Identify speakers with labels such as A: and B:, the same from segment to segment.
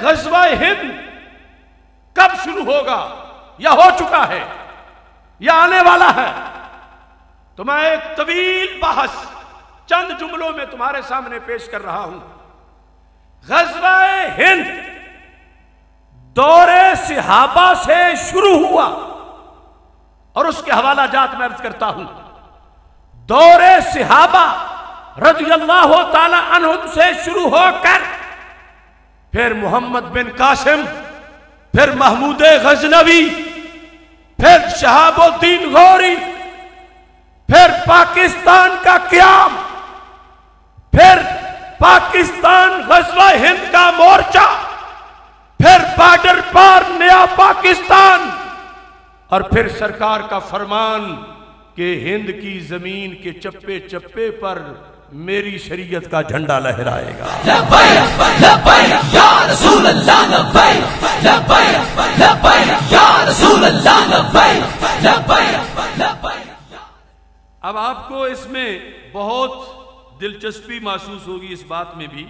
A: غزوہ ہند کب شروع ہوگا یا ہو چکا ہے یا آنے والا ہے، تو میں ایک طویل بحث چند جملوں میں تمہارے سامنے پیش کر رہا ہوں۔ غزوہ ہند دور صحابہ سے شروع ہوا، اور اس کے حوالہ جات میں عرض کرتا ہوں۔ دور صحابہ رضی اللہ تعالی عنہم سے شروع ہو کر پھر محمد بن قاسم، پھر محمود غزنوی، پھر شہاب الدین غوری، پھر پاکستان کا قیام، پھر پاکستان غزوہ ہند کا مورچہ، پھر بارڈر پار نیا پاکستان، اور پھر سرکار کا فرمان کہ ہند کی زمین کے چپے چپے پر میری شریعت کا جھنڈا لہرائے گا۔
B: لبیک لبیک یا رسول اللہ، لبیک لبیک لبیک یا رسول اللہ، لبیک لبیک لبیک۔
A: اب آپ کو اس میں بہت دلچسپی محسوس ہوگی اس بات میں بھی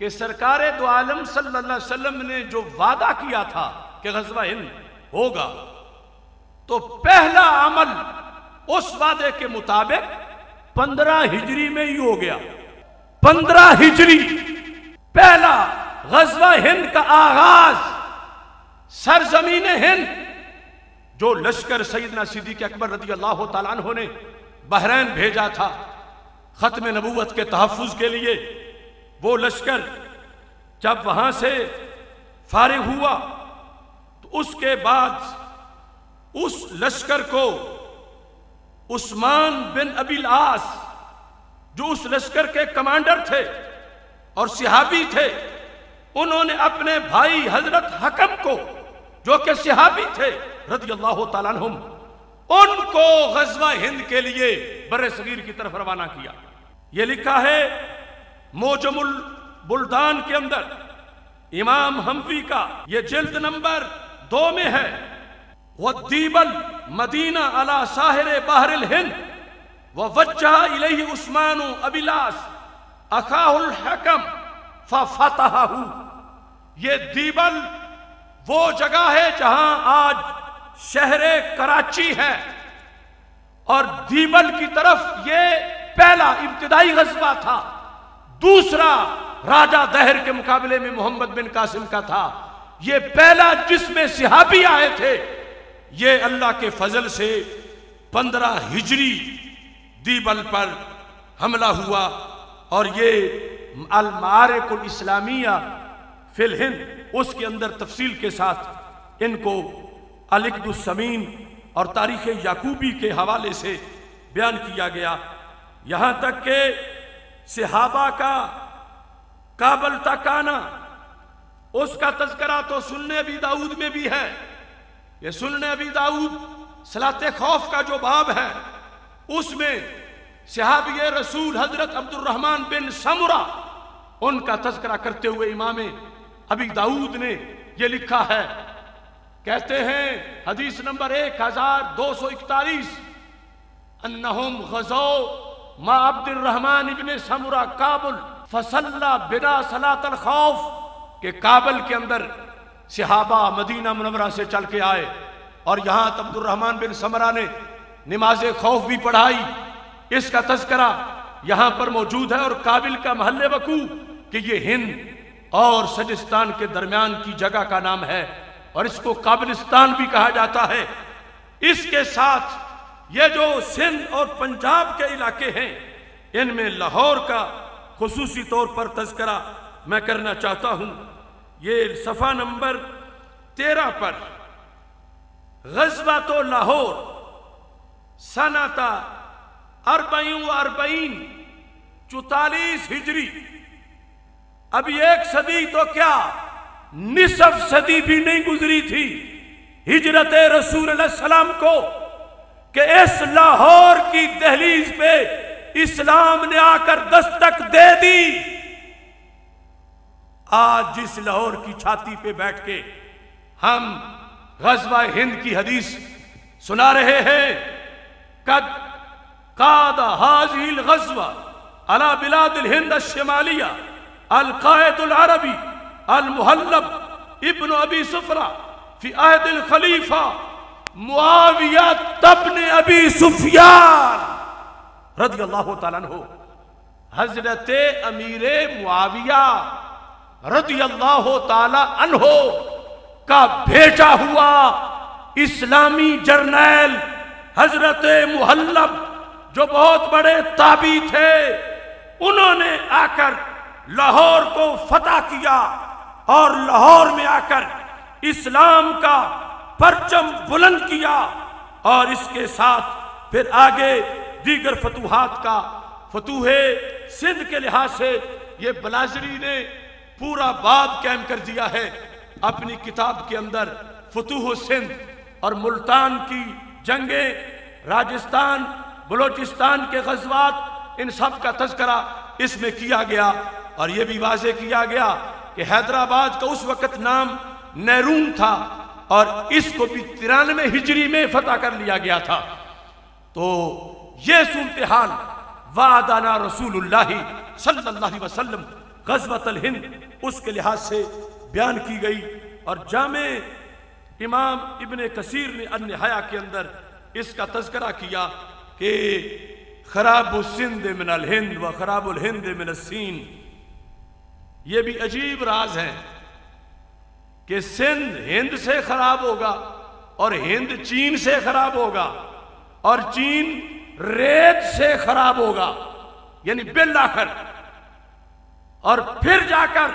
A: کہ سرکار دو عالم صلی اللہ علیہ وسلم نے جو وعدہ کیا تھا کہ غزوہ ہند ہوگا، تو پہلا عمل اس وعدے کے مطابق 15 ہجری میں ہی ہو گیا۔ 15 ہجری پہلا غزوہ ہند کا آغاز سرزمین ہند، جو لشکر سیدنا صدیق اکبر رضی اللہ تعالیٰ عنہ نے بحرین بھیجا تھا ختم نبوت کے تحفظ کے لیے، وہ لشکر جب وہاں سے فارغ ہوا تو اس کے بعد اس لشکر کو عثمان بن ابی العاص، جو اس لشکر کے کمانڈر تھے اور صحابی تھے، انہوں نے اپنے بھائی حضرت حکم کو، جو کہ صحابی تھے رضی اللہ تعالیٰ عنہم، ان کو غزوہ ہند کے لیے بر صغیر کی طرف روانہ کیا۔ یہ لکھا ہے موجم البلدان کے اندر، امام حنفی کا یہ جلد نمبر 2 میں ہے، وَالدِّیبَ الْمَدِینَ عَلَى سَاحِلِ بَحْرِ الْہِنْد وَوَجَّهَ إِلَيْهِ عُثْمَانُ أَبِي الْعَاص أَخَاهُ الْحَكَمْ فَفَتَحَهُ۔ یہ دیبل وہ جگہ ہے جہاں آج شہر کراچی ہے، اور دیبل کی طرف یہ پہلا ابتدائی غزوہ تھا۔ دوسرا راجہ دہر کے مقابلے میں محمد بن قاسم کا تھا۔ یہ پہلا جس میں صحابی آئے تھے، یہ اللہ کے فضل سے 15 ہجری دیبل پر حملہ ہوا، اور یہ المعارک الاسلامیہ فی الہند، اس کے اندر تفصیل کے ساتھ ان کو العقد الثمین اور تاریخ یعقوبی کے حوالے سے بیان کیا گیا، یہاں تک کہ صحابہ کا کابل تک آنا، اس کا تذکرہ تو سنن ابی داؤد میں بھی ہے۔ یہ سنن ابی داؤد صلاۃ خوف کا جو باب ہے، اس میں صحابی رسول حضرت عبد الرحمن بن سمرہ، ان کا تذکرہ کرتے ہوئے امام ابی داؤد نے یہ لکھا ہے، کہتے ہیں حدیث نمبر 1241، انہم غزو ما عبد الرحمن ابن سمرہ کابل فصلی بنا صلاۃ الخوف، کہ کابل کے اندر صحابہ مدینہ منورہ سے چل کے آئے، اور یہاں عبد الرحمن بن سمرہ نے نماز خوف بھی پڑھائی۔ اس کا تذکرہ یہاں پر موجود ہے، اور کابل کا محل وقوع کہ یہ ہند اور سجستان کے درمیان کی جگہ کا نام ہے، اور اس کو کابلستان بھی کہا جاتا ہے۔ اس کے ساتھ یہ جو سندھ اور پنجاب کے علاقے ہیں، ان میں لاہور کا خصوصی طور پر تذکرہ میں کرنا چاہتا ہوں۔ یہ صفحہ نمبر 13 پر، غزوۃ لاہور سنۃ 44 44 ہجری، ابھی 1 صدی تو کیا نصف صدی بھی نہیں گزری تھی ہجرت رسول اللہ صلی اللہ علیہ وسلم کو، کہ اس لاہور کی دہلیز پہ اسلام نے آ کر دستک دے دی۔ آج جس لاہور کی چھاتی پہ بیٹھ کے ہم غزوہ ہند کی حدیث سنا رہے ہیں، قد قاد هذه الغزوة على بلاد الهند الشمالية القائد العربي المحلب ابن ابی سفرہ فی عہد الخلیفہ معاویہ ابن ابی سفیان رضی اللہ تعالیٰ عنہ، حضرت امیر معاویہ رضی اللہ تعالیٰ عنہ کا بھیجا ہوا اسلامی جرنیل حضرت محلب جو بہت بڑے تابعی تھے، انہوں نے آ کر لاہور کو فتح کیا اور لاہور میں آ کر اسلام کا پرچم بلند کیا، اور اس کے ساتھ پھر آگے دیگر فتوحات کا فتوح سندھ کے لحاظ سے یہ بلازری نے پورا باب قائم کر دیا ہے اپنی کتاب کے اندر۔ فتوح سندھ اور ملتان کی جنگیں، راجستان بلوچستان کے غزوات، ان سب کا تذکرہ اس میں کیا گیا، اور یہ بھی واضح کیا گیا کہ حیدرآباد کا اس وقت نام نیرون تھا اور اس کو بھی 93 ہجری میں فتح کر لیا گیا تھا۔ تو یہ صورتحال وعدنا رسول اللہ صلی اللہ علیہ وسلم غزوۃ الہند اس کے لحاظ سے بیان کی گئی، اور جامع امام ابن کثیر نے النہایہ کے اندر اس کا تذکرہ کیا کہ خراب السند من الہند و خراب الہند من السین۔ یہ بھی عجیب راز ہے کہ سندھ ہند سے خراب ہوگا اور ہند چین سے خراب ہوگا اور چین ریت سے خراب ہوگا، یعنی بالآخر، اور پھر جا کر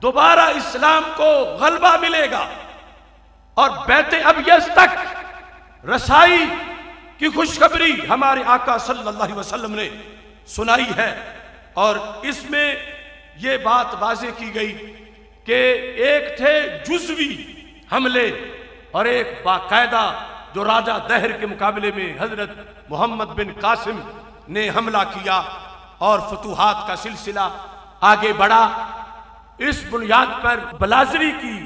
A: دوبارہ اسلام کو غلبہ ملے گا اور بیت ابیض تک رسائی کی خوشخبری ہمارے آقا صلی اللہ علیہ وسلم نے سنائی ہے، اور اس میں یہ بات واضح کی گئی کہ ایک تھے جزوی حملے اور ایک باقاعدہ جو راجہ دہر کے مقابلے میں حضرت محمد بن قاسم نے حملہ کیا اور فتوحات کا سلسلہ آگے بڑھا۔ اس بنیاد پر بلازری کی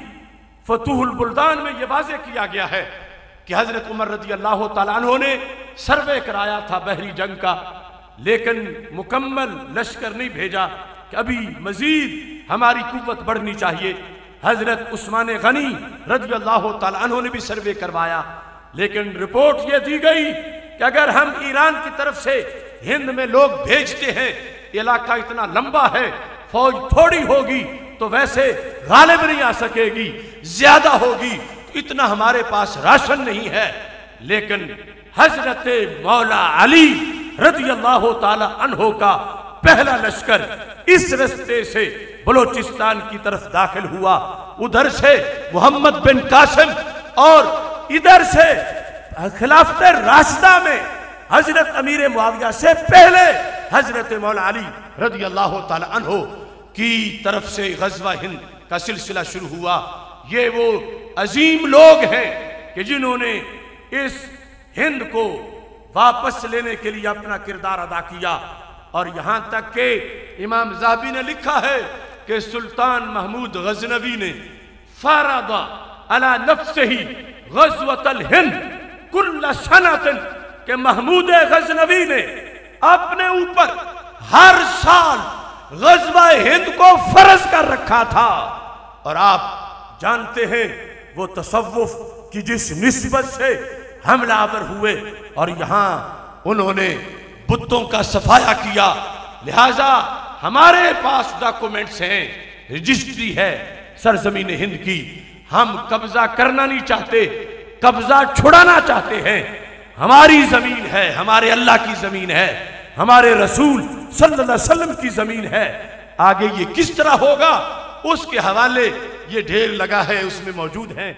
A: فتوح البلدان میں یہ واضح کیا گیا ہے کہ حضرت عمر رضی اللہ تعالیٰ عنہ نے سروے کرایا تھا بحری جنگ کا، لیکن مکمل لشکر نہیں بھیجا کہ ابھی مزید ہماری قوت بڑھنی چاہیے۔ حضرت عثمان غنی رضی اللہ تعالیٰ عنہ نے بھی سروے کروایا، لیکن رپورٹ یہ دی گئی کہ اگر ہم ایران کی طرف سے ہند میں لوگ بھیجتے ہیں، علاقہ اتنا لمبا ہے، فوج تھوڑی ہوگی تو ویسے غالب نہیں آ سکے گی، زیادہ ہوگی تو اتنا ہمارے پاس راشن نہیں ہے۔ لیکن حضرت مولا علی رضی اللہ تعالی عنہ کا پہلا لشکر اس رستے سے بلوچستان کی طرف داخل ہوا، ادھر سے محمد بن قاسم اور ادھر سے خلافت راشدہ میں حضرت امیر معاویہ سے پہلے حضرت مولا علی رضی اللہ تعالی عنہ کی طرف سے غزوہ ہند کا سلسلہ شروع ہوا۔ یہ وہ عظیم لوگ ہیں کہ جنہوں نے اس ہند کو واپس لینے کے لیے اپنا کردار ادا کیا، اور یہاں تک کہ امام ذہبی نے لکھا ہے کہ سلطان محمود غزنوی نے فرض علی نفسہ غزوۃ الہند کل سنۃ، کہ محمود غزنوی نے اپنے اوپر ہر سال غزوہ ہند کو فرض کر رکھا تھا۔ اور آپ جانتے ہیں وہ تصوف کی جس نسبت سے حملہ آور ہوئے، اور یہاں انہوں نے بتوں کا صفایا کیا، لہٰذا ہمارے پاس ڈاکومنٹس ہیں، رجسٹری ہے سرزمین ہند کی۔ ہم قبضہ کرنا نہیں چاہتے، قبضہ چھڑانا چاہتے ہیں۔ ہماری زمین ہے، ہمارے اللہ کی زمین ہے، ہمارے رسول صلی اللہ علیہ وسلم کی زمین ہے۔ آگے یہ کس طرح ہوگا اس کے حوالے یہ ڈھیر لگا ہے، اس میں موجود ہیں۔